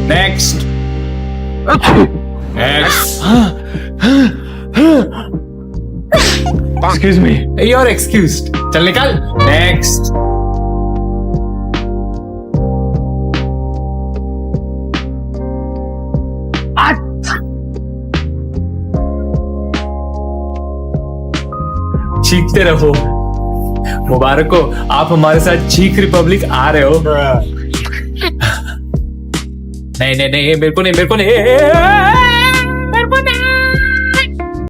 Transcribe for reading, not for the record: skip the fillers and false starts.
Next next excuse me. You're excused. चल निकाल. Next. चीखते रहो. मुबारक हो, आप हमारे साथ चीख रिपब्लिक आ रहे हो. नहीं नहीं नहीं, मेरे को नहीं, मेरे को नहीं.